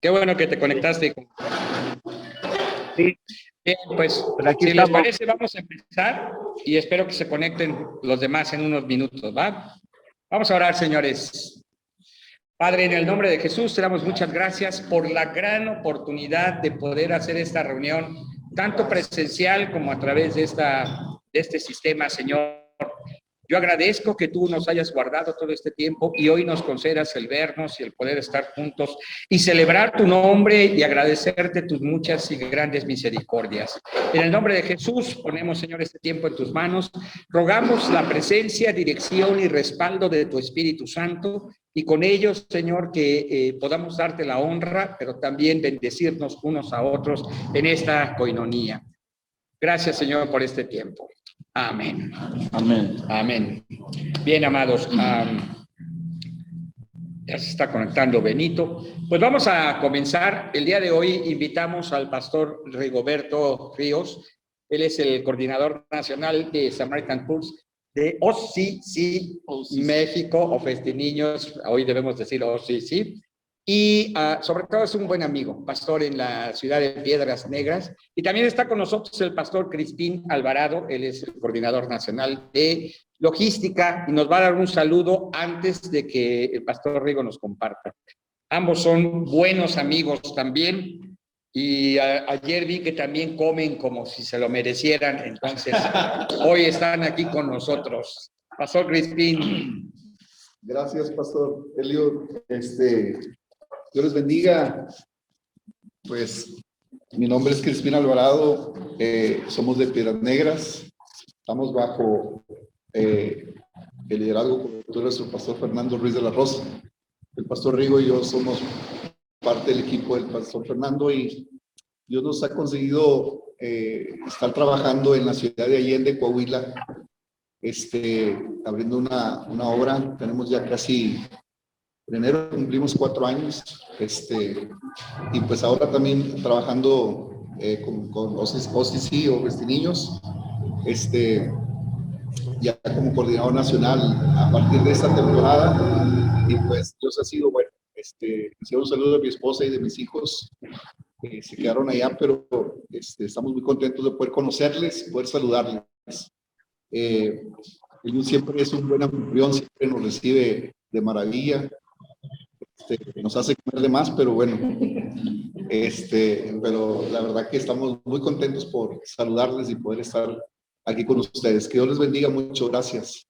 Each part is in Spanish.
Qué bueno que te conectaste. Sí, Bien, pues aquí si estamos. les parece, vamos a empezar y espero que se conecten los demás en unos minutos, ¿va? Vamos a orar, señores. Padre, en el nombre de Jesús, te damos muchas gracias por la gran oportunidad de poder hacer esta reunión, tanto presencial como a través de este sistema, Señor. Yo agradezco que tú nos hayas guardado todo este tiempo y hoy nos concedas el vernos y el poder estar juntos y celebrar tu nombre y agradecerte tus muchas y grandes misericordias. En el nombre de Jesús ponemos, Señor, este tiempo en tus manos. Rogamos la presencia, dirección y respaldo de tu Espíritu Santo y con ellos, Señor, que podamos darte la honra, pero también bendecirnos unos a otros en esta coinonía. Gracias, Señor, por este tiempo. Amén. Amén. Amén. Bien, amados, ya se está conectando Benito. Pues vamos a comenzar. El día de hoy invitamos al pastor Rigoberto Ríos. Él es el coordinador nacional de Samaritan Pulse de OCC México, Office de Niños. Hoy debemos decir OCC. Y sobre todo es un buen amigo, pastor en la ciudad de Piedras Negras. Y también está con nosotros el pastor Crispín Alvarado, él es el coordinador nacional de logística y nos va a dar un saludo antes de que el pastor Rigo nos comparta. Ambos son buenos amigos también y ayer vi que también comen como si se lo merecieran, entonces hoy están aquí con nosotros. Pastor Crispín. Gracias, pastor Eliud. Dios les bendiga. Pues mi nombre es Crispín Alvarado, somos de Piedras Negras, estamos bajo el liderazgo de nuestro pastor Fernando Ruiz de la Rosa. El pastor Rigo y yo somos parte del equipo del pastor Fernando y Dios nos ha conseguido estar trabajando en la ciudad de Allende, Coahuila, abriendo una obra. Tenemos ya casi, en enero cumplimos 4 años, y pues ahora también trabajando con OCC o Niños, ya como coordinador nacional a partir de esta temporada. Y pues Dios ha sido bueno. Un saludo a mi esposa y de mis hijos que se quedaron allá, pero estamos muy contentos de poder conocerles, poder saludarles. Él siempre es un buen anfitrión, siempre nos recibe de maravilla. Nos hace comer de más, pero bueno, pero la verdad que estamos muy contentos por saludarles y poder estar aquí con ustedes. Que Dios les bendiga mucho. Gracias.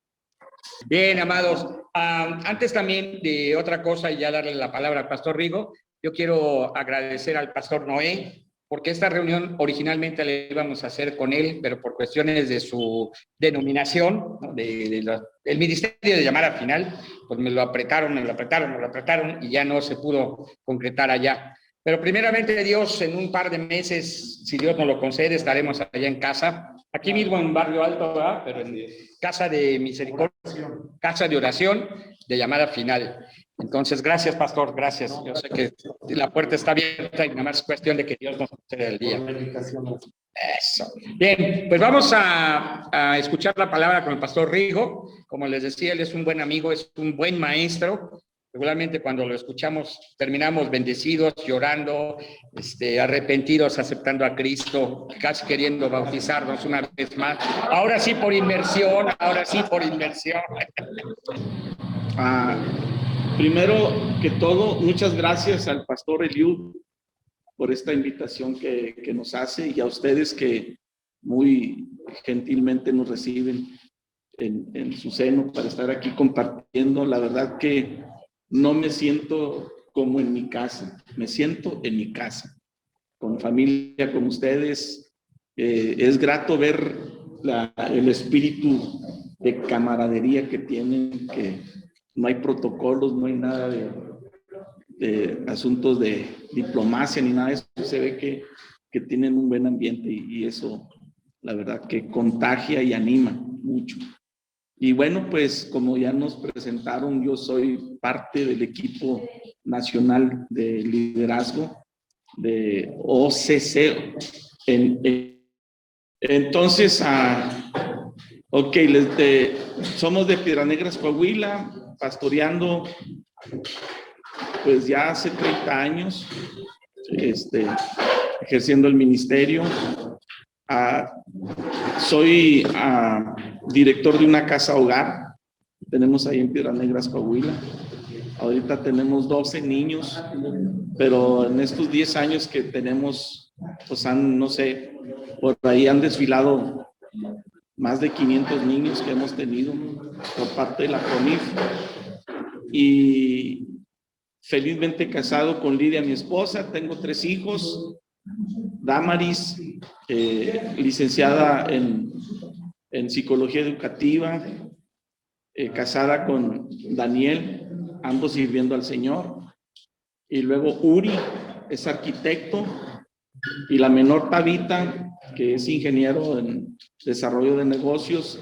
Bien, amados. Antes también de otra cosa y ya darle la palabra al pastor Rigo, yo quiero agradecer al pastor Noé, porque esta reunión originalmente la íbamos a hacer con él, pero por cuestiones de su denominación, ¿no? El ministerio de llamada final, pues me lo apretaron y ya no se pudo concretar allá. Pero primeramente Dios, en un par de meses, si Dios nos lo concede, estaremos allá en casa, aquí mismo en Barrio Alto, ¿verdad? Pero en Casa de Misericordia, Casa de Oración, de llamada final. Entonces, gracias, pastor, gracias. Yo sé que la puerta está abierta y nada más es cuestión de que Dios nos conceda el día. Eso. Bien, pues vamos a escuchar la palabra con el pastor Rigo. Como les decía, él es un buen amigo, es un buen maestro. Regularmente cuando lo escuchamos terminamos bendecidos, llorando, arrepentidos, aceptando a Cristo, casi queriendo bautizarnos una vez más. Ahora sí por inmersión, Primero que todo, muchas gracias al pastor Eliud por esta invitación que nos hace y a ustedes que muy gentilmente nos reciben en su seno para estar aquí compartiendo. La verdad que no me siento como en mi casa, me siento en mi casa, con familia, con ustedes. Es grato ver el espíritu de camaradería que tienen, que no hay protocolos, no hay nada de asuntos de diplomacia ni nada de eso. Se ve que tienen un buen ambiente y eso, la verdad, que contagia y anima mucho. Y bueno, pues como ya nos presentaron, yo soy parte del equipo nacional de liderazgo de OCC. Entonces, ok, somos de Piedras Negras, Coahuila, pastoreando pues ya hace 30 años, ejerciendo el ministerio. Soy director de una casa hogar. Tenemos ahí en Piedras Negras, Coahuila. Ahorita tenemos 12 niños, pero en estos 10 años que tenemos, pues no sé, por ahí han desfilado más de 500 niños que hemos tenido por parte de la CONIF. Y felizmente casado con Lidia, mi esposa. Tengo 3 hijos. Damaris, licenciada en psicología educativa, casada con Daniel, ambos sirviendo al Señor. Y luego Uri es arquitecto, y la menor Tabita, que es ingeniero en desarrollo de negocios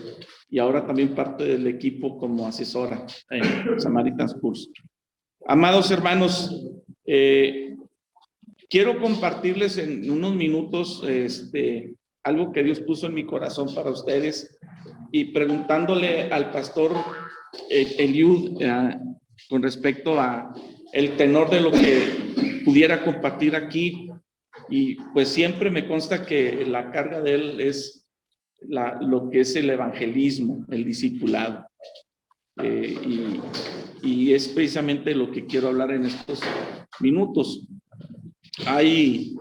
y ahora también parte del equipo como asesora en Samaritan's Purse. Amados hermanos, quiero compartirles en unos minutos algo que Dios puso en mi corazón para ustedes, y preguntándole al pastor Eliud con respecto a el tenor de lo que pudiera compartir aquí. Y pues siempre me consta que la carga de él es lo que es el evangelismo, el discipulado. Y es precisamente lo que quiero hablar en estos minutos. Hay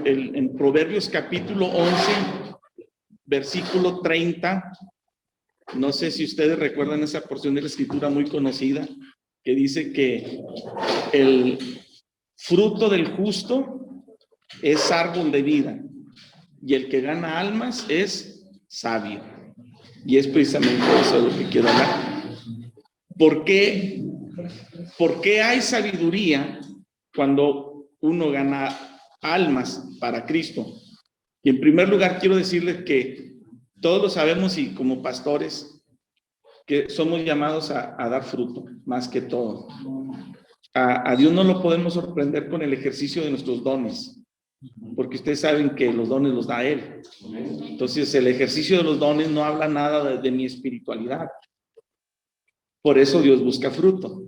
en Proverbios capítulo 11, versículo 30, no sé si ustedes recuerdan esa porción de la escritura muy conocida, que dice que el fruto del justo es árbol de vida, y el que gana almas es sabio. Y es precisamente eso de lo que quiero hablar. ¿Por qué hay sabiduría cuando uno gana almas para Cristo? Y en primer lugar quiero decirles que todos lo sabemos, y como pastores, que somos llamados a dar fruto, más que todo. A Dios no lo podemos sorprender con el ejercicio de nuestros dones, porque ustedes saben que los dones los da Él. Entonces el ejercicio de los dones no habla nada de mi espiritualidad. Por eso Dios busca fruto,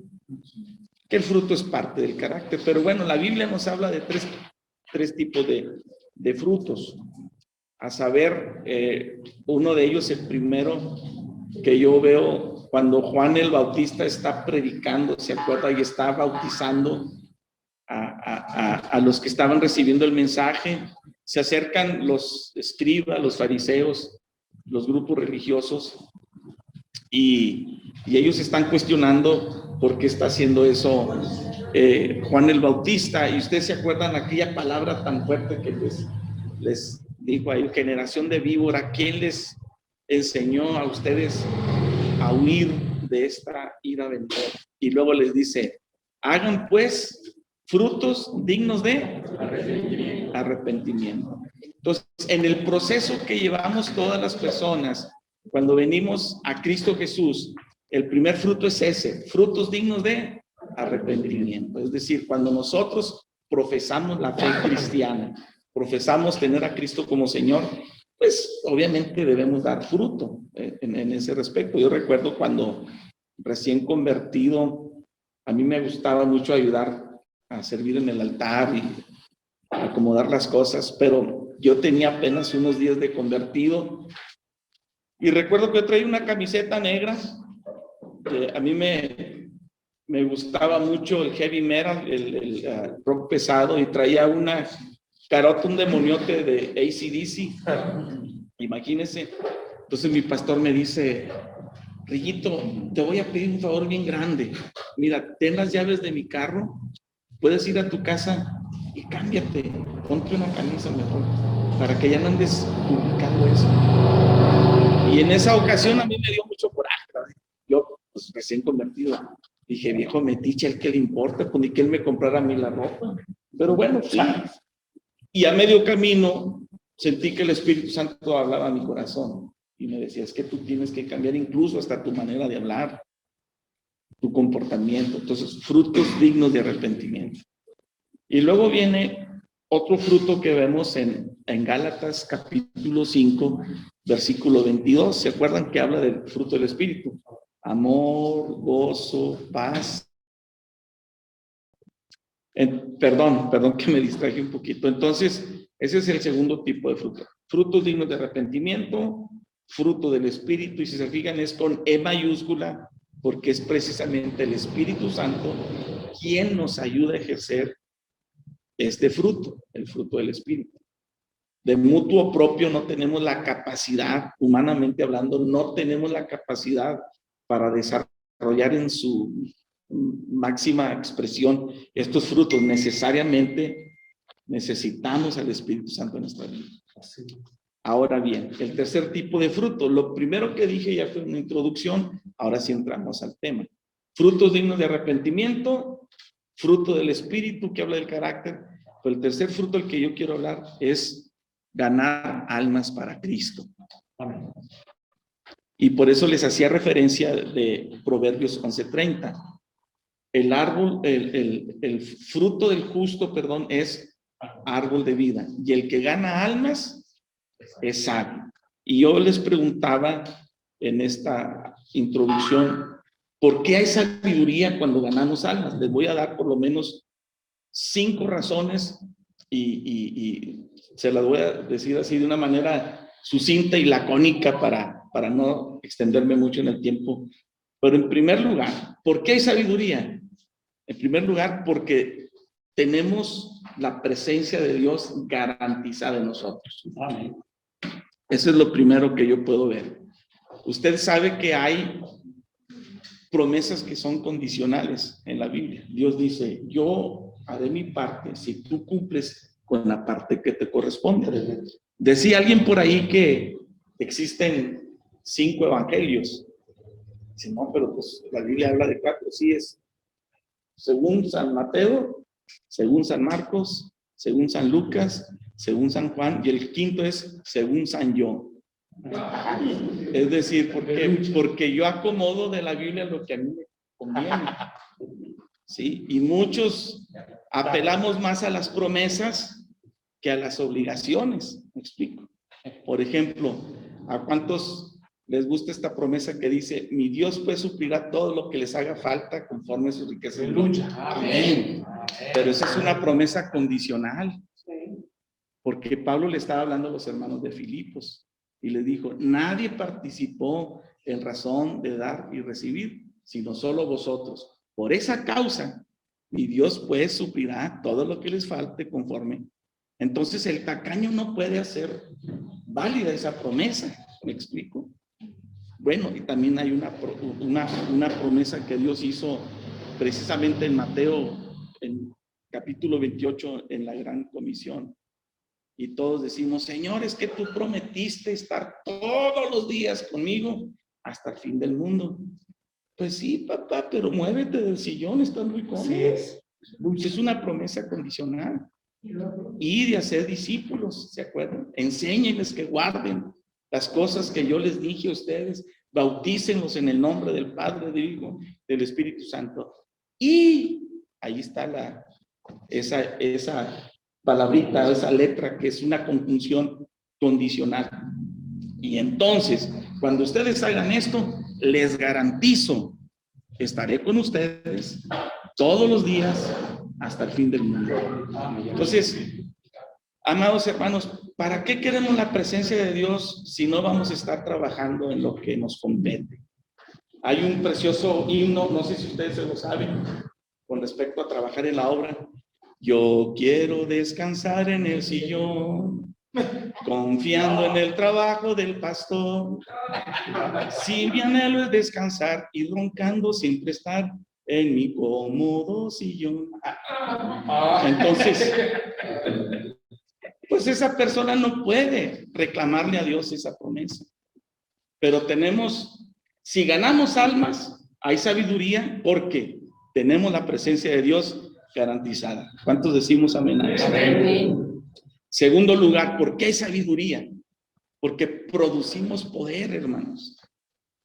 que el fruto es parte del carácter. Pero bueno, la Biblia nos habla de tres tipos de frutos. A saber, uno de ellos, el primero que yo veo cuando Juan el Bautista está predicando, ¿se acuerda? Y está bautizando a los que estaban recibiendo el mensaje. Se acercan los escribas, los fariseos, los grupos religiosos, y ellos están cuestionando por qué está haciendo eso Juan el Bautista. Y ustedes se acuerdan aquella palabra tan fuerte que les dijo ahí: generación de víbora, ¿quién les enseñó a ustedes a huir de esta ira venidera? Y luego les dice: hagan pues frutos dignos de arrepentimiento. Entonces, en el proceso que llevamos todas las personas, cuando venimos a Cristo Jesús, el primer fruto es ese: frutos dignos de arrepentimiento. Es decir, cuando nosotros profesamos la fe cristiana, profesamos tener a Cristo como Señor, pues obviamente debemos dar fruto en ese respecto. Yo recuerdo cuando recién convertido, a mí me gustaba mucho ayudar a servir en el altar y acomodar las cosas, pero yo tenía apenas unos días de convertido, y recuerdo que yo traía una camiseta negra. A mí me gustaba mucho el heavy metal, el rock pesado, y traía una carota, un demoniote de AC/DC, imagínense. Entonces mi pastor me dice: Rillito, te voy a pedir un favor bien grande. Mira, ten las llaves de mi carro, puedes ir a tu casa y cámbiate, ponte una camisa mejor, para que ya no andes publicando eso. Y en esa ocasión a mí me dio mucho coraje, ¿verdad? Yo, pues recién convertido, dije: viejo metiche, ¿al que le importa? Pues ni que él me comprara a mí la ropa. Pero bueno, sí. Y a medio camino sentí que el Espíritu Santo hablaba a mi corazón y me decía: es que tú tienes que cambiar incluso hasta tu manera de hablar, tu comportamiento. Entonces, frutos dignos de arrepentimiento. Y luego viene otro fruto que vemos en Gálatas capítulo 5, versículo 22. ¿Se acuerdan que habla del fruto del Espíritu? Amor, gozo, paz, Perdón que me distraje un poquito. Entonces, ese es el segundo tipo de fruto. Frutos dignos de arrepentimiento, fruto del Espíritu, y si se fijan es con E mayúscula, porque es precisamente el Espíritu Santo quien nos ayuda a ejercer este fruto, el fruto del Espíritu. De mutuo propio no tenemos la capacidad, humanamente hablando, no tenemos la capacidad para desarrollar en su máxima expresión estos frutos. Necesariamente necesitamos al Espíritu Santo en nuestra vida. Ahora bien, el tercer tipo de fruto, lo primero que dije ya fue una introducción, ahora sí entramos al tema. Frutos dignos de arrepentimiento, fruto del Espíritu que habla del carácter, pero el tercer fruto del que yo quiero hablar es ganar almas para Cristo. Amén. Y por eso les hacía referencia de Proverbios 11:30. El árbol, el fruto del justo, perdón, es árbol de vida. Y el que gana almas es sabio. Y yo les preguntaba en esta introducción, ¿por qué hay sabiduría cuando ganamos almas? Les voy a dar por lo menos 5 razones y se las voy a decir así de una manera sucinta y lacónica para no extenderme mucho en el tiempo. Pero en primer lugar, ¿por qué hay sabiduría? En primer lugar, porque tenemos la presencia de Dios garantizada en nosotros. Amén. Eso es lo primero que yo puedo ver. Usted sabe que hay promesas que son condicionales en la Biblia. Dios dice, yo haré mi parte si tú cumples con la parte que te corresponde. Decía alguien por ahí que existen 5 evangelios. Dice, no, pero pues la Biblia habla de 4, sí es. Según San Mateo, según San Marcos, según San Lucas, según San Juan, y el quinto es según San John. Es decir, porque yo acomodo de la Biblia lo que a mí me conviene. ¿Sí? Y muchos apelamos más a las promesas que a las obligaciones. ¿Me explico? Por ejemplo, ¿a cuántos les gusta esta promesa que dice, mi Dios pues suplirá todo lo que les haga falta conforme a sus riquezas y lucha? Amén. Pero esa es una promesa condicional. Porque Pablo le estaba hablando a los hermanos de Filipos y le dijo, nadie participó en razón de dar y recibir, sino solo vosotros. Por esa causa, mi Dios pues suplirá todo lo que les falte conforme. Entonces el tacaño no puede hacer válida esa promesa. ¿Me explico? Bueno, y también hay una promesa que Dios hizo precisamente en Mateo, en capítulo 28, en la Gran Comisión. Y todos decimos, Señor, es que tú prometiste estar todos los días conmigo hasta el fin del mundo. Pues sí, papá, pero muévete del sillón, estás muy cómodo. Sí, es una promesa condicional. Y de hacer discípulos, ¿se acuerdan? Enséñenles que guarden las cosas que yo les dije a ustedes, bautícenlos en el nombre del Padre, del Hijo, del Espíritu Santo. Y ahí está esa palabrita, esa letra que es una conjunción condicional. Y entonces, cuando ustedes hagan esto, les garantizo, estaré con ustedes todos los días hasta el fin del mundo. Entonces, amados hermanos, ¿para qué queremos la presencia de Dios si no vamos a estar trabajando en lo que nos compete? Hay un precioso himno, no sé si ustedes se lo saben, con respecto a trabajar en la obra. Yo quiero descansar en el sillón, confiando en el trabajo del pastor. Si mi anhelo es descansar y roncando siempre estar en mi cómodo sillón. Entonces, pues esa persona no puede reclamarle a Dios esa promesa. Pero si ganamos almas, hay sabiduría porque tenemos la presencia de Dios garantizada. ¿Cuántos decimos amén a eso? Amén. Segundo lugar, ¿por qué hay sabiduría? Porque producimos poder, hermanos.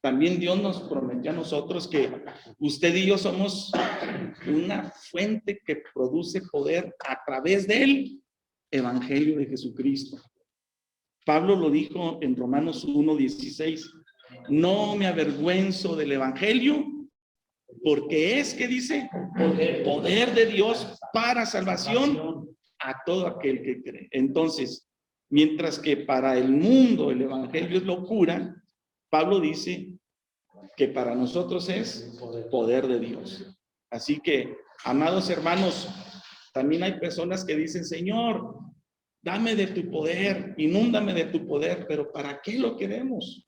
También Dios nos prometió a nosotros que usted y yo somos una fuente que produce poder a través del Evangelio de Jesucristo. Pablo lo dijo en Romanos 1:16. No me avergüenzo del Evangelio, porque es, ¿qué dice? Poder de Dios para salvación a todo aquel que cree. Entonces, mientras que para el mundo el evangelio es locura, Pablo dice que para nosotros es poder de Dios. Así que, amados hermanos, también hay personas que dicen, Señor, dame de tu poder, inúndame de tu poder, pero ¿para qué lo queremos?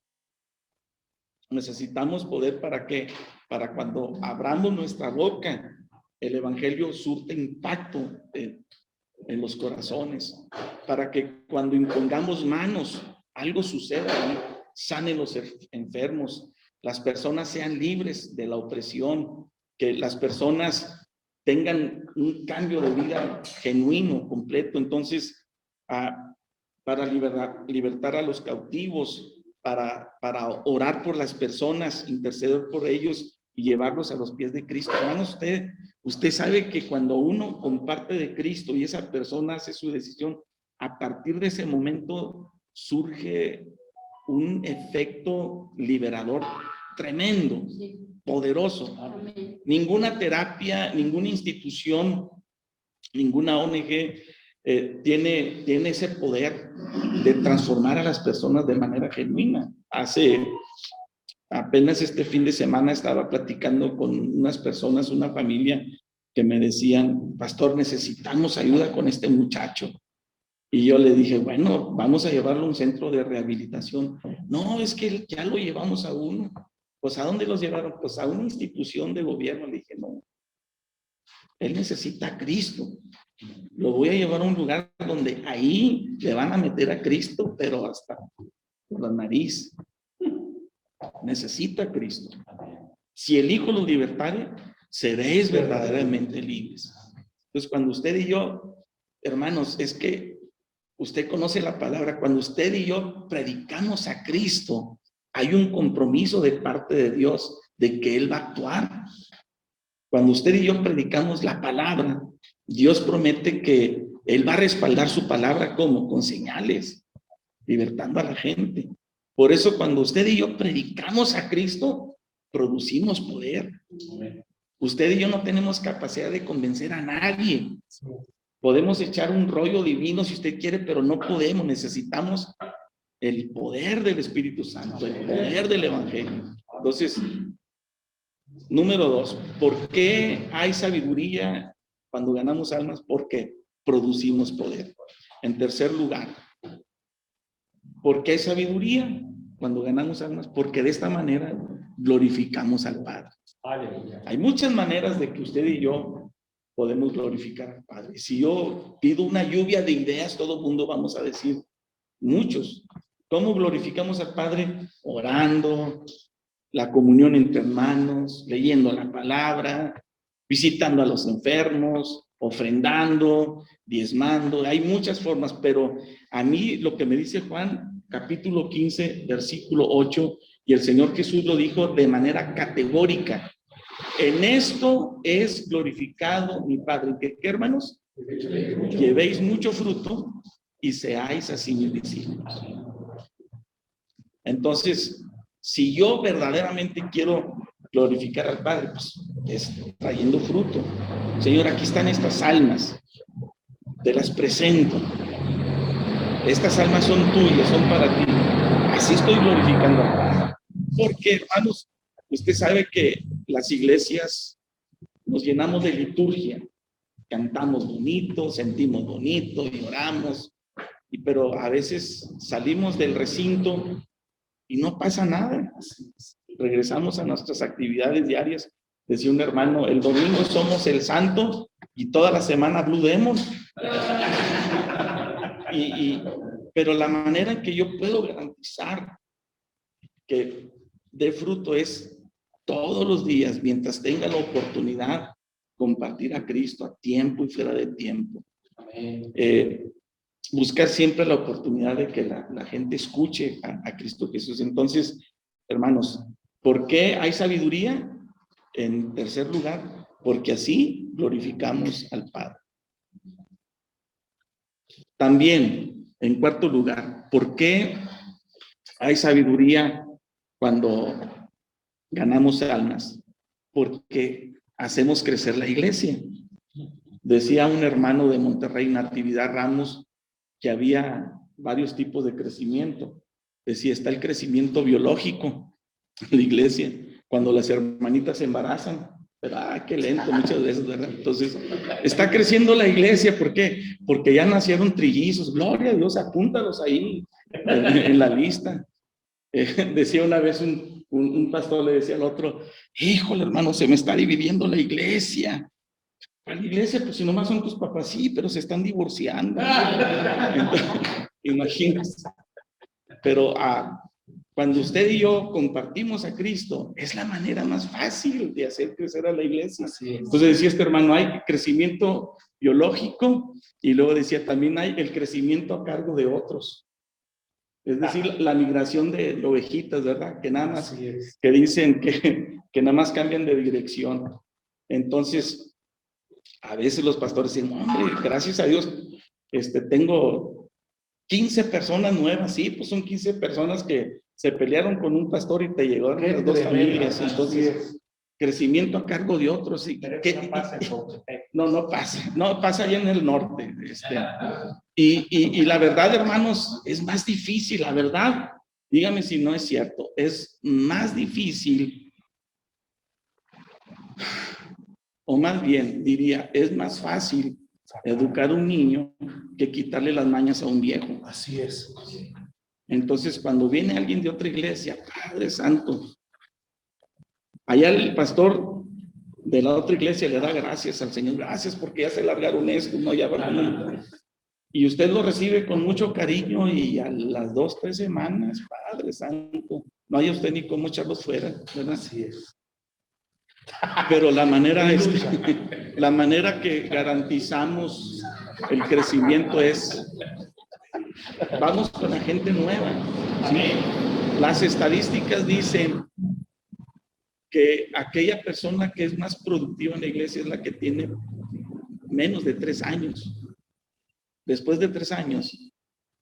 Necesitamos poder ¿para qué? Para cuando abramos nuestra boca, el evangelio surte impacto en los corazones, para que cuando impongamos manos, algo suceda ahí, sanen los enfermos, las personas sean libres de la opresión, que las personas tengan un cambio de vida genuino, completo. Entonces, para libertar a los cautivos, para orar por las personas, interceder por ellos y llevarlos a los pies de Cristo. Hermanos, usted sabe que cuando uno comparte de Cristo y esa persona hace su decisión, a partir de ese momento surge un efecto liberador tremendo, poderoso. Ninguna terapia, ninguna institución, ninguna ONG tiene ese poder de transformar a las personas de manera genuina. Apenas este fin de semana estaba platicando con unas personas, una familia, que me decían, pastor, necesitamos ayuda con este muchacho. Y yo le dije, bueno, vamos a llevarlo a un centro de rehabilitación. No, es que ya lo llevamos a uno. Pues, ¿a dónde los llevaron? Pues a una institución de gobierno. Le dije, no, él necesita a Cristo. Lo voy a llevar a un lugar donde ahí le van a meter a Cristo, pero hasta por la nariz. Necesita a Cristo. Si el Hijo los libertare, seréis verdaderamente libres. Entonces, cuando usted y yo, hermanos, es que usted conoce la palabra, cuando usted y yo predicamos a Cristo, hay un compromiso de parte de Dios de que Él va a actuar. Cuando usted y yo predicamos la palabra, Dios promete que Él va a respaldar su palabra como con señales, libertando a la gente. Por eso cuando usted y yo predicamos a Cristo, producimos poder. Usted y yo no tenemos capacidad de convencer a nadie. Podemos echar un rollo divino si usted quiere, pero no podemos. Necesitamos el poder del Espíritu Santo, el poder del Evangelio. Entonces, número 2, ¿por qué hay sabiduría cuando ganamos almas? Porque producimos poder. En tercer lugar, ¿por qué hay sabiduría cuando ganamos almas? Porque de esta manera glorificamos al Padre. Hay muchas maneras de que usted y yo podemos glorificar al Padre. Si yo pido una lluvia de ideas, todo el mundo vamos a decir, muchos. ¿Cómo glorificamos al Padre? Orando, la comunión entre hermanos, leyendo la palabra, visitando a los enfermos, ofrendando, diezmando. Hay muchas formas, pero a mí lo que me dice Juan, capítulo 15, versículo 8, y el Señor Jesús lo dijo de manera categórica. En esto es glorificado mi Padre. ¿Qué, hermanos? Llevéis mucho fruto y seáis así mis discípulos. Entonces, si yo verdaderamente quiero glorificar al Padre, pues es trayendo fruto. Señor, aquí están estas almas, te las presento. Estas almas son tuyas, son para ti. Así estoy glorificando al Padre. Porque, hermanos, usted sabe que las iglesias nos llenamos de liturgia. Cantamos bonito, sentimos bonito y oramos. Pero a veces salimos del recinto y no pasa nada. Regresamos a nuestras actividades diarias. Decía un hermano, el domingo somos el santo y toda la semana Blue Demon. Pero la manera en que yo puedo garantizar que dé fruto es todos los días, mientras tenga la oportunidad, compartir a Cristo a tiempo y fuera de tiempo. Buscar siempre la oportunidad de que la gente escuche a Cristo Jesús. Entonces, hermanos, ¿por qué hay sabiduría? En tercer lugar, porque así glorificamos al Padre. También, en cuarto lugar, ¿por qué hay sabiduría cuando ganamos almas? Porque hacemos crecer la iglesia. Decía un hermano de Monterrey, Natividad Ramos, que había varios tipos de crecimiento. Decía, está el crecimiento biológico en la iglesia, cuando las hermanitas se embarazan, pero qué lento muchas veces, ¿verdad? Entonces, está creciendo la iglesia, ¿por qué? Porque ya nacieron trillizos, gloria a Dios, apúntalos ahí en la lista. Decía una vez un pastor, le decía al otro, híjole hermano, se me está dividiendo la iglesia. La iglesia, pues si nomás son tus papás, sí, pero se están divorciando. Entonces, imagínense. Pero cuando usted y yo compartimos a Cristo, es la manera más fácil de hacer crecer a la iglesia. Entonces decía este hermano, hay crecimiento biológico y luego decía, también hay el crecimiento a cargo de otros. Es decir, la migración de ovejitas, ¿verdad? Que nada más, que dicen que nada más cambian de dirección. Entonces, a veces los pastores dicen, hombre, gracias a Dios, tengo 15 personas nuevas. Sí, pues son 15 personas que se pelearon con un pastor y te llegaron las dos familias. Entonces, crecimiento a cargo de otros. ¿Sí? No pasa allá en el norte. Y la verdad, hermanos, es más difícil, la verdad. Dígame si no es cierto. Es más difícil, o más bien diría, es más fácil educar a un niño que quitarle las mañas a un viejo. Así es. Entonces, cuando viene alguien de otra iglesia, Padre Santo, allá el pastor de la otra iglesia le da gracias al Señor, gracias porque ya se largaron esto, no, ya van. Y usted lo recibe con mucho cariño y a las 2, 3 semanas, Padre Santo, no haya usted ni cómo echarlos fuera, ¿verdad? Así es. Pero la manera que garantizamos el crecimiento es, vamos con la gente nueva. ¿Sí? Las estadísticas dicen que aquella persona que es más productiva en la iglesia es la que tiene menos de 3 años. Después de 3 años,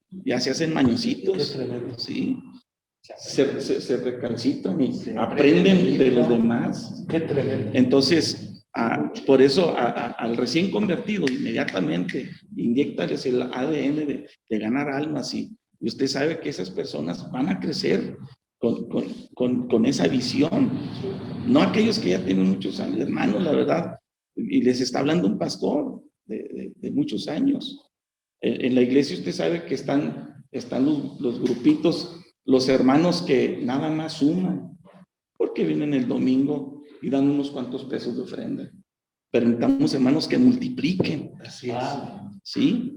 ya se hacen mañositos. ¿Sí? Se recalcitran y aprenden de los demás. Qué tremendo. Entonces, por eso al recién convertido, inmediatamente, inyéctales el ADN de ganar almas y usted sabe que esas personas van a crecer con esa visión. No aquellos que ya tienen muchos años, hermanos, la verdad, y les está hablando un pastor de muchos años. En la iglesia usted sabe que están los grupitos, los hermanos que nada más suman, porque vienen el domingo y dan unos cuantos pesos de ofrenda. Pero necesitamos hermanos que multipliquen. Así es. ¿Sí?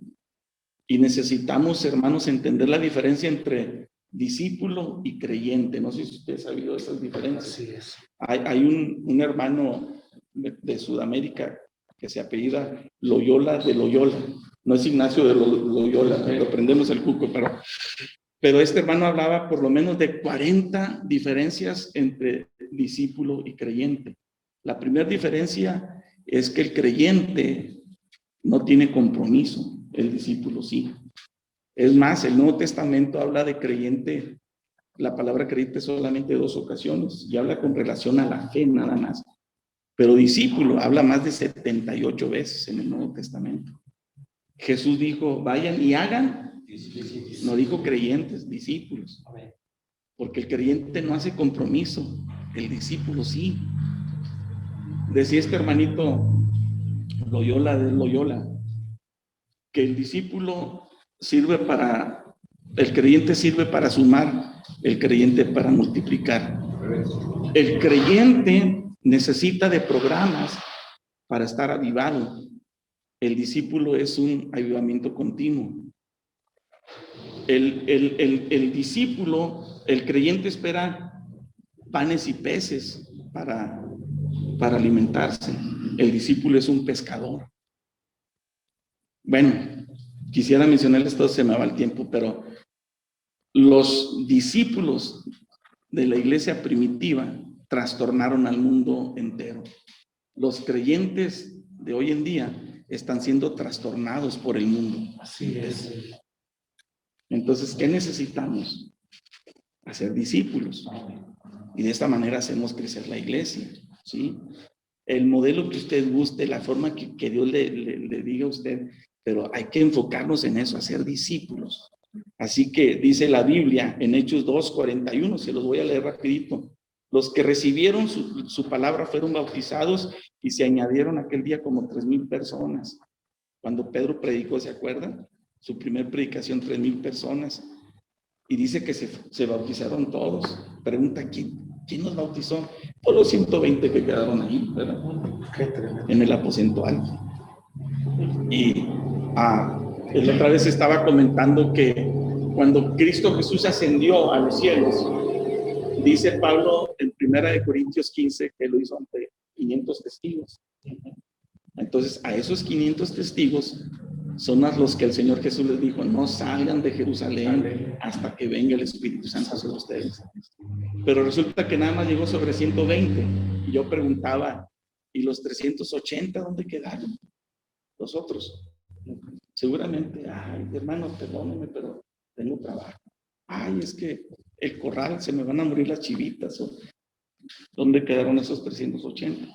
Y necesitamos, hermanos, entender la diferencia entre discípulo y creyente. No sé si usted ha sabido esas diferencias. Así es. Hay un hermano de Sudamérica que se apellida Loyola de Loyola. No es Ignacio de Loyola, lo prendemos el cuco, pero este hermano hablaba por lo menos de 40 diferencias entre discípulo y creyente. La primera diferencia es que el creyente no tiene compromiso, el discípulo sí. Es más, el Nuevo Testamento habla de creyente, la palabra creyente solamente 2 ocasiones, y habla con relación a la fe nada más. Pero discípulo habla más de 78 veces en el Nuevo Testamento. Jesús dijo, vayan y hagan. No dijo creyentes, discípulos. Porque el creyente no hace compromiso, el discípulo sí. Decía este hermanito Loyola de Loyola, que el discípulo el creyente sirve para sumar, el creyente para multiplicar. El creyente necesita de programas para estar avivado. El discípulo es un avivamiento continuo. El discípulo, el creyente espera panes y peces para alimentarse. El discípulo es un pescador. Bueno, quisiera mencionarles todo, se me va el tiempo, pero los discípulos de la iglesia primitiva trastornaron al mundo entero. Los creyentes de hoy en día están siendo trastornados por el mundo. Así es. Entonces, ¿qué necesitamos? Hacer discípulos. Y de esta manera hacemos crecer la iglesia, ¿sí? el modelo que usted guste, la forma que Dios le diga a usted, pero hay que enfocarnos en eso, hacer discípulos. Así que dice la Biblia en Hechos 2:41, se los voy a leer rapidito. Los que recibieron su palabra fueron bautizados y se añadieron aquel día como 3,000 personas. Cuando Pedro predicó, ¿se acuerdan? Su primer predicación, 3,000 personas. Y dice que se bautizaron todos. Pregunta, ¿quién nos bautizó? Por los 120 que quedaron ahí, ¿verdad? En el aposento alto. Y la otra vez estaba comentando que cuando Cristo Jesús ascendió a los cielos, dice Pablo en 1 Corintios 15 que lo hizo ante 500 testigos. Entonces, a esos 500 testigos son a los que el Señor Jesús les dijo, no salgan de Jerusalén hasta que venga el Espíritu Santo sobre ustedes. Pero resulta que nada más llegó sobre 120. Y yo preguntaba, ¿y los 380 dónde quedaron? Los otros. Seguramente, ay, hermano, perdóneme, pero tengo trabajo. Ay, es que el corral, se me van a morir las chivitas. ¿Dónde quedaron esos 380?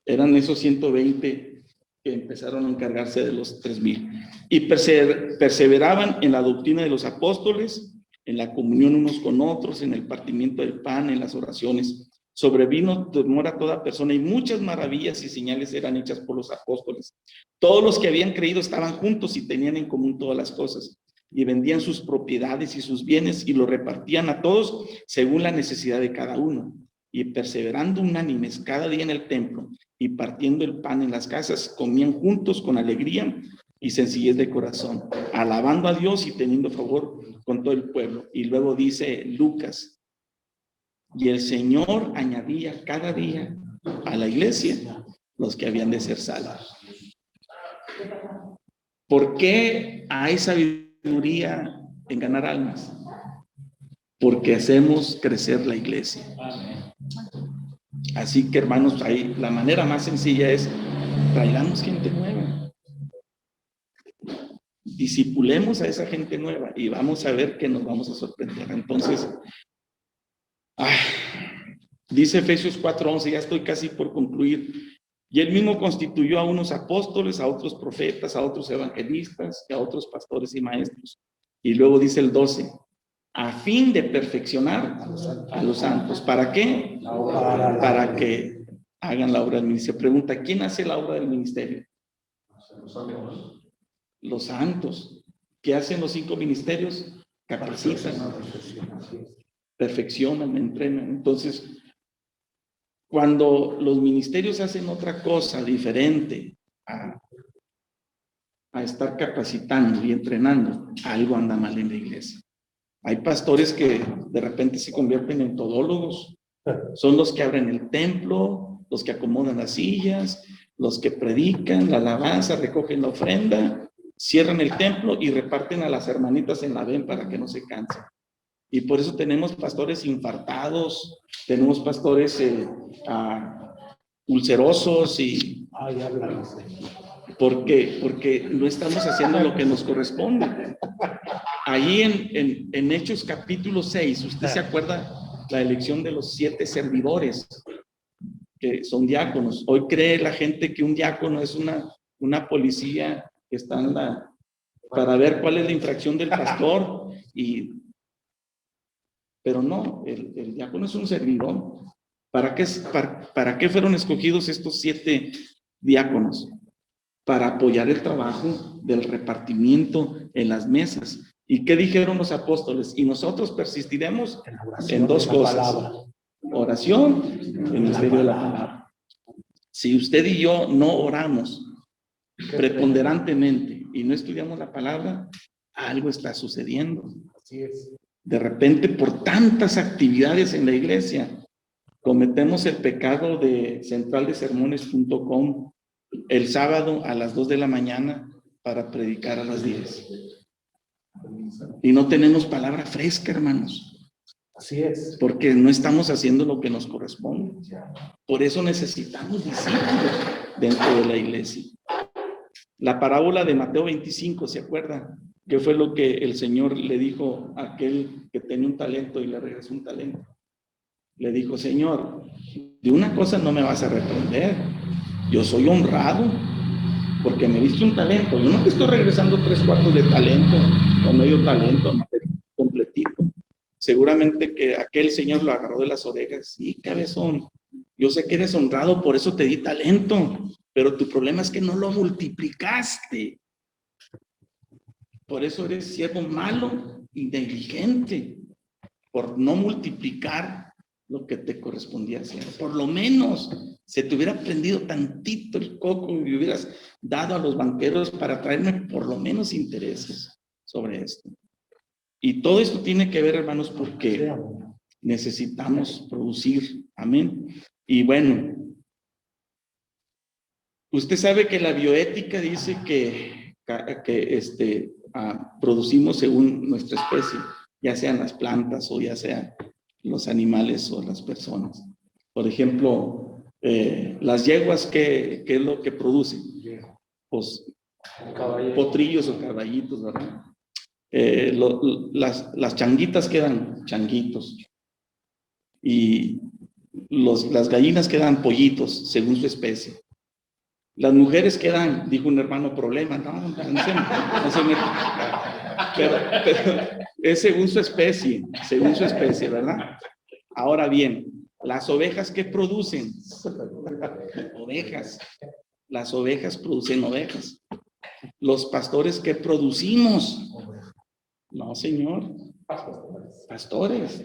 Eran esos 120 que empezaron a encargarse de los 3,000. Y perseveraban en la doctrina de los apóstoles, en la comunión unos con otros, en el partimiento del pan, en las oraciones. Sobrevino temor a toda persona y muchas maravillas y señales eran hechas por los apóstoles. Todos los que habían creído estaban juntos y tenían en común todas las cosas. Y vendían sus propiedades y sus bienes y lo repartían a todos según la necesidad de cada uno. Y perseverando unánimes cada día en el templo y partiendo el pan en las casas, comían juntos con alegría y sencillez de corazón, alabando a Dios y teniendo favor con todo el pueblo. Y luego dice Lucas, y el Señor añadía cada día a la iglesia los que habían de ser salvos. ¿Por qué hay sabiduría en ganar almas? Porque hacemos crecer la iglesia. Así que, hermanos, ahí la manera más sencilla es traigamos gente nueva. Discipulemos a esa gente nueva y vamos a ver que nos vamos a sorprender. Entonces, dice Efesios 4:11, ya estoy casi por concluir. Y él mismo constituyó a unos apóstoles, a otros profetas, a otros evangelistas, a otros pastores y maestros. Y luego dice el 12, a fin de perfeccionar a los santos. ¿Para qué? Para que hagan la obra del ministerio. Pregunta, ¿quién hace la obra del ministerio? Los santos. ¿Qué hacen los 5 ministerios? Capacitan, perfeccionan, entrenan. Entonces, cuando los ministerios hacen otra cosa diferente a estar capacitando y entrenando, algo anda mal en la iglesia. Hay pastores que de repente se convierten en todólogos. Son los que abren el templo, los que acomodan las sillas, los que predican la alabanza, recogen la ofrenda, cierran el templo y reparten a las hermanitas en la ven para que no se cansen. Y por eso tenemos pastores infartados, tenemos pastores ulcerosos y... ¿Por qué? Porque no estamos haciendo lo que nos corresponde. Ahí en Hechos capítulo 6, ¿usted se acuerda la elección de los 7 servidores que son diáconos? Hoy cree la gente que un diácono es una policía que está para ver cuál es la infracción del pastor, pero no, el diácono es un servidor. ¿Para qué fueron escogidos estos 7 diáconos? Para apoyar el trabajo del repartimiento en las mesas. ¿Y qué dijeron los apóstoles? Y nosotros persistiremos en 2 cosas. Oración y el ministerio de la palabra. Si usted y yo no oramos preponderantemente y no estudiamos la palabra, algo está sucediendo. Así es. De repente, por tantas actividades en la iglesia, cometemos el pecado de centraldesermones.com el sábado a las 2 de la mañana para predicar a las 10. Y no tenemos palabra fresca, hermanos. Así es. Porque no estamos haciendo lo que nos corresponde. Por eso necesitamos discípulos dentro de la iglesia. La parábola de Mateo 25, ¿se acuerda? ¿Qué fue lo que el Señor le dijo a aquel que tenía un talento y le regresó un talento? le dijo, Señor, de una cosa no me vas a reprender. Yo soy honrado porque me diste un talento. Yo no te estoy regresando 3/4 de talento o medio talento, no, completito. Seguramente que aquel señor lo agarró de las orejas. Sí, cabezón, yo sé que eres honrado, por eso te di talento, pero tu problema es que no lo multiplicaste. Por eso eres siervo malo y negligente, por no multiplicar lo que te correspondía hacer. Por lo menos se te hubiera prendido tantito el coco y hubieras dado a los banqueros para traerme por lo menos intereses sobre esto. Y todo esto tiene que ver, hermanos, porque necesitamos producir. Amén. Y bueno, usted sabe que la bioética dice que producimos según nuestra especie, ya sean las plantas o ya sean los animales o las personas. Por ejemplo, las yeguas, ¿qué es lo que producen? Pues potrillos o caballitos, ¿verdad? Las changuitas quedan changuitos y las gallinas quedan pollitos según su especie. Las mujeres quedan, dijo un hermano, problema, no se meta. Pero es según su especie, ¿verdad? Ahora bien, las ovejas, ¿qué producen? Ovejas. Las ovejas producen ovejas. Los pastores, ¿qué producimos? No, señor. Pastores.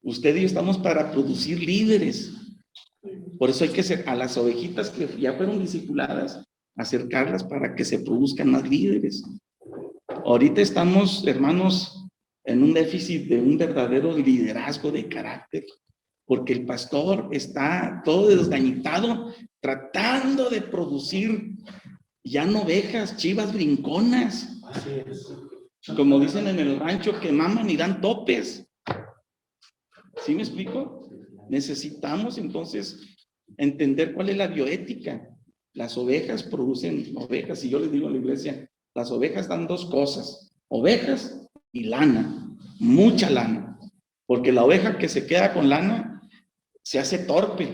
Usted y yo estamos para producir líderes. Por eso hay que hacer a las ovejitas que ya fueron discipuladas, acercarlas para que se produzcan más líderes. Ahorita estamos, hermanos, en un déficit de un verdadero liderazgo de carácter, porque el pastor está todo desgañitado, tratando de producir ya no ovejas, chivas brinconas. Así es. Como dicen en el rancho, que maman y dan topes. ¿Sí me explico? Necesitamos entonces entender cuál es la bioética. Las ovejas producen ovejas, y yo les digo a la iglesia, las ovejas dan dos cosas, ovejas y lana, mucha lana, porque la oveja que se queda con lana se hace torpe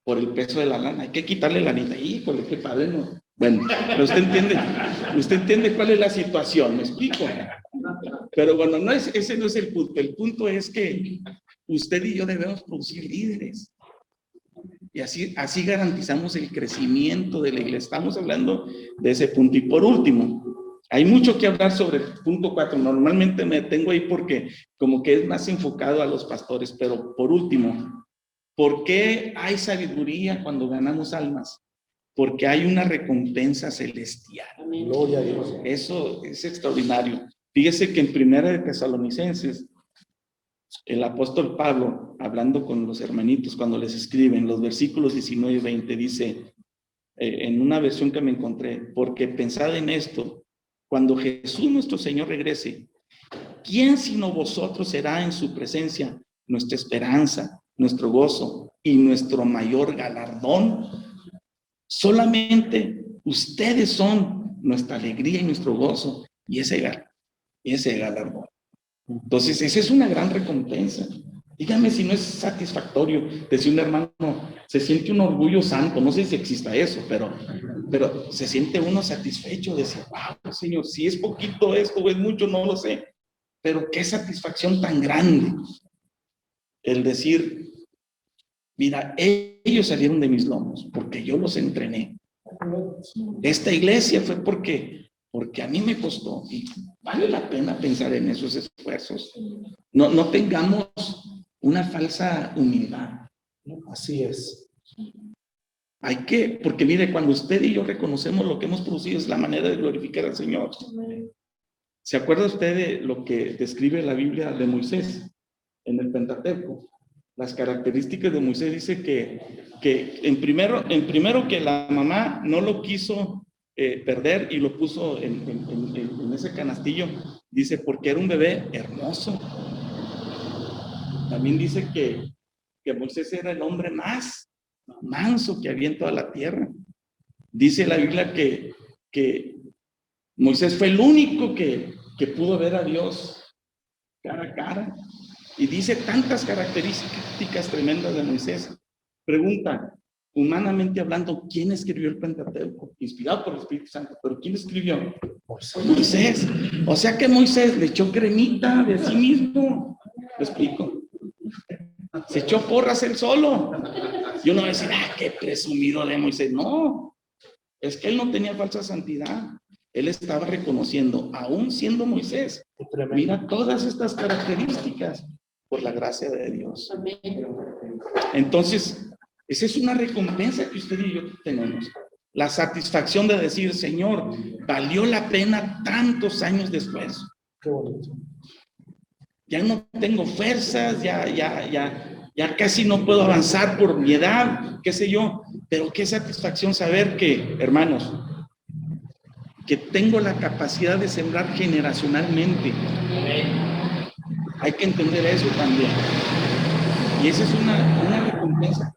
por el peso de la lana, hay que quitarle lanita, híjole, qué padre, ¿no? Bueno, pero usted entiende cuál es la situación, ¿me explico? Pero bueno, ese no es el punto es que usted y yo debemos producir líderes. Y así garantizamos el crecimiento de la iglesia. Estamos hablando de ese punto. Y por último, hay mucho que hablar sobre el punto 4. Normalmente me detengo ahí porque como que es más enfocado a los pastores. Pero por último, ¿por qué hay sabiduría cuando ganamos almas? Porque hay una recompensa celestial. Gloria a Dios. Eso es extraordinario. Fíjese que en Primera de Tesalonicenses, el apóstol Pablo, hablando con los hermanitos cuando les escriben, los versículos 19 y 20, dice, en una versión que me encontré, porque pensad en esto, cuando Jesús nuestro Señor regrese, ¿quién sino vosotros será en su presencia nuestra esperanza, nuestro gozo y nuestro mayor galardón? Solamente ustedes son nuestra alegría y nuestro gozo y ese galardón. Entonces, esa es una gran recompensa. Dígame si no es satisfactorio decir un hermano, se siente un orgullo santo, no sé si exista eso, pero se siente uno satisfecho de decir, wow, Señor, si es poquito esto o es mucho, no lo sé, pero qué satisfacción tan grande el decir, mira, ellos salieron de mis lomos porque yo los entrené. Esta iglesia fue porque a mí me costó y vale la pena pensar en esos esfuerzos. No tengamos una falsa humildad. Así es. Porque mire, cuando usted y yo reconocemos lo que hemos producido es la manera de glorificar al Señor. ¿Se acuerda usted de lo que describe la Biblia de Moisés en el Pentateuco? Las características de Moisés dice que en primero que la mamá no lo quiso perder y lo puso en ese canastillo, dice porque era un bebé hermoso. También dice que Moisés era el hombre más manso que había en toda la tierra. Dice la Biblia que Moisés fue el único que pudo ver a Dios cara a cara. Y dice tantas características tremendas de Moisés. Pregunta, humanamente hablando, ¿quién escribió el Pentateuco? Inspirado por el Espíritu Santo, pero ¿quién escribió? Moisés. O sea que Moisés le echó cremita de sí mismo. ¿Me explico? Se echó porras él solo. Y uno va a decir, qué presumido de Moisés. No, es que él no tenía falsa santidad. Él estaba reconociendo, aún siendo Moisés, mira todas estas características por la gracia de Dios. Entonces, esa es una recompensa que usted y yo tenemos. La satisfacción de decir, Señor, valió la pena tantos años después. Qué bonito. Ya no tengo fuerzas, ya casi no puedo avanzar por mi edad, qué sé yo. Pero qué satisfacción saber que, hermanos, que tengo la capacidad de sembrar generacionalmente. Hay que entender eso también. Y esa es una recompensa.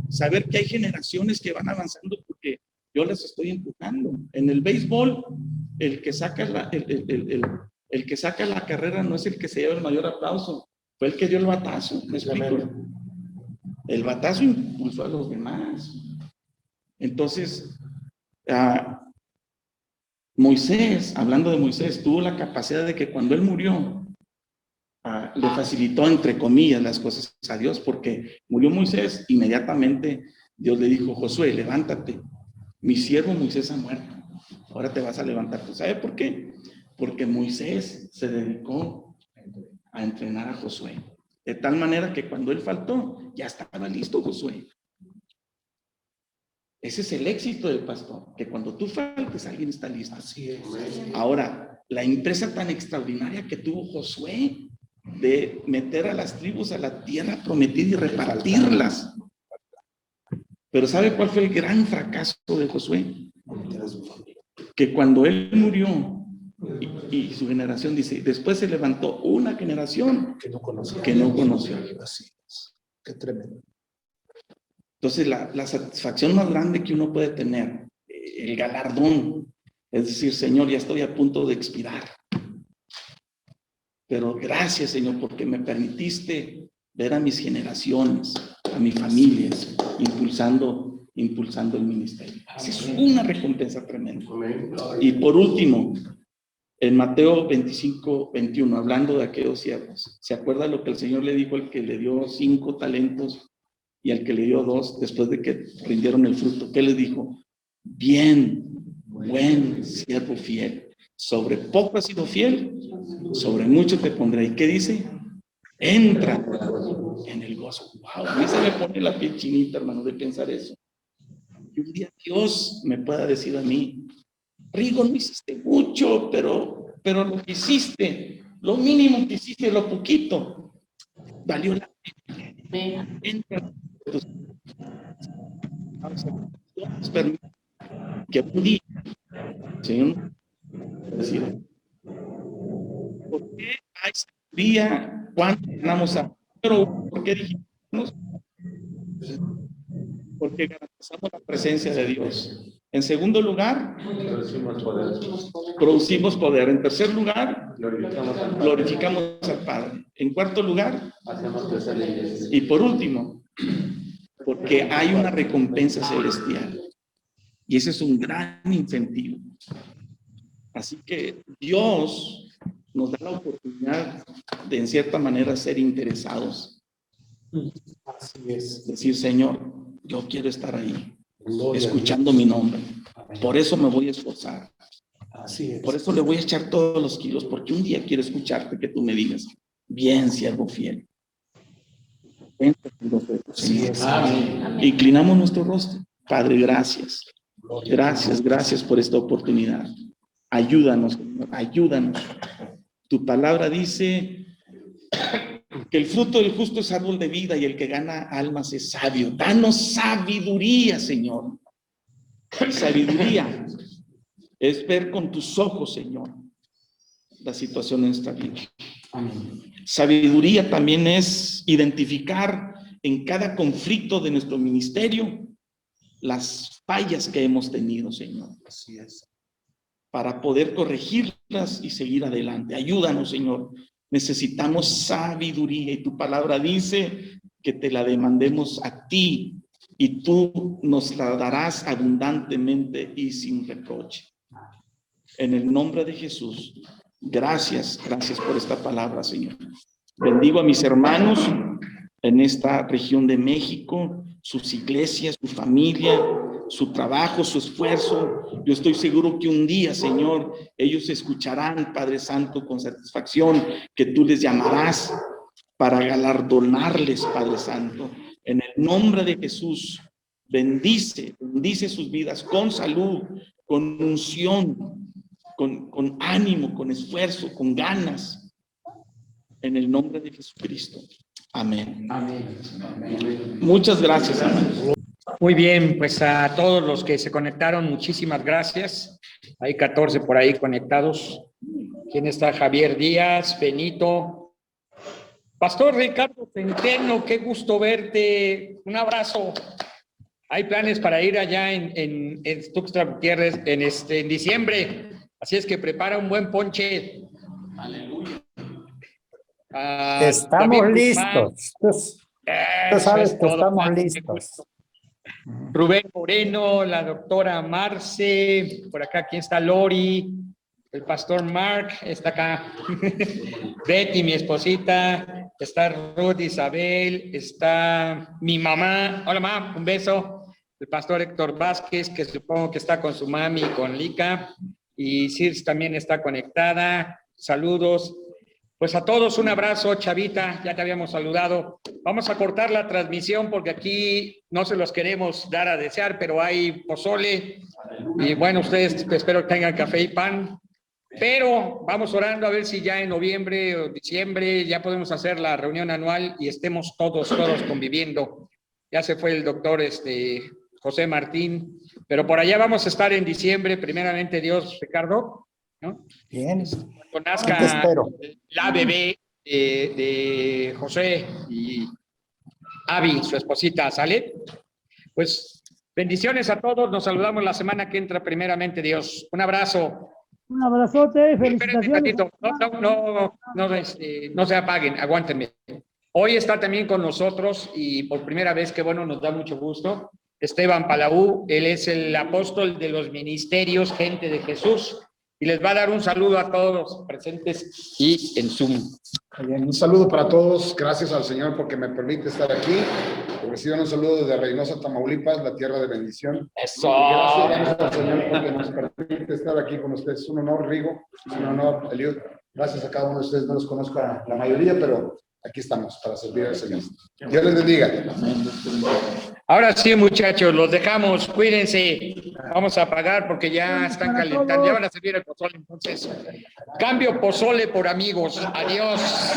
Saber que hay generaciones que van avanzando porque yo las estoy empujando. En el béisbol, el que saca la carrera no es el que se lleva el mayor aplauso, fue el que dio el batazo. ¿Me explico? El batazo impulsó a los demás. Entonces, Moisés, hablando de Moisés, tuvo la capacidad de que cuando él murió, le facilitó, entre comillas, las cosas a Dios, porque murió Moisés, inmediatamente Dios le dijo, Josué, levántate, mi siervo Moisés ha muerto, ahora te vas a levantar. ¿Sabe por qué? Porque Moisés se dedicó a entrenar a Josué, de tal manera que cuando él faltó, ya estaba listo Josué. Ese es el éxito del pastor, que cuando tú faltes, alguien está listo. Así es. Ahora, la empresa tan extraordinaria que tuvo Josué de meter a las tribus a la tierra prometida y repartirlas. Pero ¿sabe cuál fue el gran fracaso de Josué? Que cuando él murió y su generación dice, después se levantó una generación que no conoció. Así es. Qué tremendo. Entonces, la satisfacción más grande que uno puede tener, el galardón, es decir, Señor, ya estoy a punto de expirar. Pero gracias, Señor, porque me permitiste ver a mis generaciones, a mi familia, impulsando el ministerio. Esa es una recompensa tremenda. Y por último, en Mateo 25, 21, hablando de aquellos siervos, ¿se acuerda lo que el Señor le dijo al que le dio 5 talentos y al que le dio 2 después de que rindieron el fruto? ¿Qué le dijo? Bien, buen siervo fiel. Sobre poco has sido fiel, sobre mucho te pondré. ¿Y qué dice? Entra en el gozo. Wow, a mí se me pone la piel chinita, hermano, de pensar eso. Y un día Dios me pueda decir a mí, Rigo, no hiciste mucho, pero lo que hiciste, lo mínimo que hiciste, lo poquito, valió la pena. Entra. Dios permite que un día, Señor, decir, ¿por qué hay sabiduría cuando ganamos a? Pero ¿por qué dijimos? Porque garantizamos la presencia de Dios. En segundo lugar, producimos poder. En tercer lugar, glorificamos al Padre. En cuarto lugar, y por último, porque hay una recompensa celestial. Y ese es un gran incentivo. Así que Dios nos da la oportunidad de, en cierta manera, ser interesados. Así es. Decir, Señor, yo quiero estar ahí, Gloria escuchando mi nombre. Por eso me voy a esforzar. Así es. Por eso le voy a echar todos los kilos, porque un día quiero escucharte que tú me digas, bien, siervo fiel. Así es. Inclinamos nuestro rostro. Padre, gracias. Gracias por esta oportunidad. Ayúdanos, Señor, ayúdanos. Tu palabra dice que el fruto del justo es árbol de vida y el que gana almas es sabio. Danos sabiduría, Señor. Sabiduría es ver con tus ojos, Señor, la situación en nuestra vida. Sabiduría también es identificar en cada conflicto de nuestro ministerio las fallas que hemos tenido, Señor. Así es. Para poder corregirlas y seguir adelante. Ayúdanos, Señor. Necesitamos sabiduría y tu palabra dice que te la demandemos a ti y tú nos la darás abundantemente y sin reproche. En el nombre de Jesús, gracias por esta palabra, Señor. Bendigo a mis hermanos en esta región de México, sus iglesias, su familia, su trabajo, su esfuerzo. Yo estoy seguro que un día, Señor, ellos escucharán, Padre Santo, con satisfacción, que tú les llamarás para galardonarles, Padre Santo. En el nombre de Jesús, bendice sus vidas con salud, con unción, con ánimo, con esfuerzo, con ganas. En el nombre de Jesucristo. Amén. Amén. Muchas gracias, hermanos. Muy bien, pues a todos los que se conectaron, muchísimas gracias. Hay 14 por ahí conectados. ¿Quién está? Javier Díaz, Benito. Pastor Ricardo Centeno, qué gusto verte. Un abrazo. Hay planes para ir allá en Tuxtla Gutiérrez en diciembre. Así es que prepara un buen ponche. Aleluya. Estamos listos. Tú sabes que estamos listos. Rubén Moreno, la doctora Marce, por acá, ¿quién está? Lori, el pastor Mark, está acá. Betty, mi esposita, está Ruth Isabel, está mi mamá. Hola, mamá, un beso. El pastor Héctor Vázquez, que supongo que está con su mami, con Lica. Y Circe también está conectada. Saludos. Pues a todos un abrazo, Chavita, ya te habíamos saludado. Vamos a cortar la transmisión porque aquí no se los queremos dar a desear, pero hay pozole y bueno, ustedes espero que tengan café y pan. Pero vamos orando a ver si ya en noviembre o diciembre ya podemos hacer la reunión anual y estemos todos conviviendo. Ya se fue el doctor José Martín, pero por allá vamos a estar en diciembre, primeramente Dios, Ricardo, ¿no? Bien. Cuando nazca la bebé de José y Abby, su esposita, ¿sale? Pues bendiciones a todos, nos saludamos la semana que entra, primeramente Dios. Un abrazo. Un abrazote, Espérenme un felicitaciones. ratito. No se apaguen, aguántenme. Hoy está también con nosotros y por primera vez, que bueno, nos da mucho gusto, Esteban Palau. Él es el apóstol de los ministerios, gente de Jesús, y les va a dar un saludo a todos los presentes y en Zoom. Bien, un saludo para todos, gracias al Señor porque me permite estar aquí. Reciban un saludo desde Reynosa, Tamaulipas, la tierra de bendición. ¡Eso! Gracias al Señor porque nos permite estar aquí con ustedes. Es un honor, Rigo, es un honor, Eliud. Gracias a cada uno de ustedes, no los conozco a la mayoría, pero aquí estamos para servir al Señor. Dios les bendiga. Ahora sí, muchachos, los dejamos, cuídense. Vamos a apagar porque ya están calentando, ya van a servir el pozole, entonces. Cambio pozole por amigos. Adiós.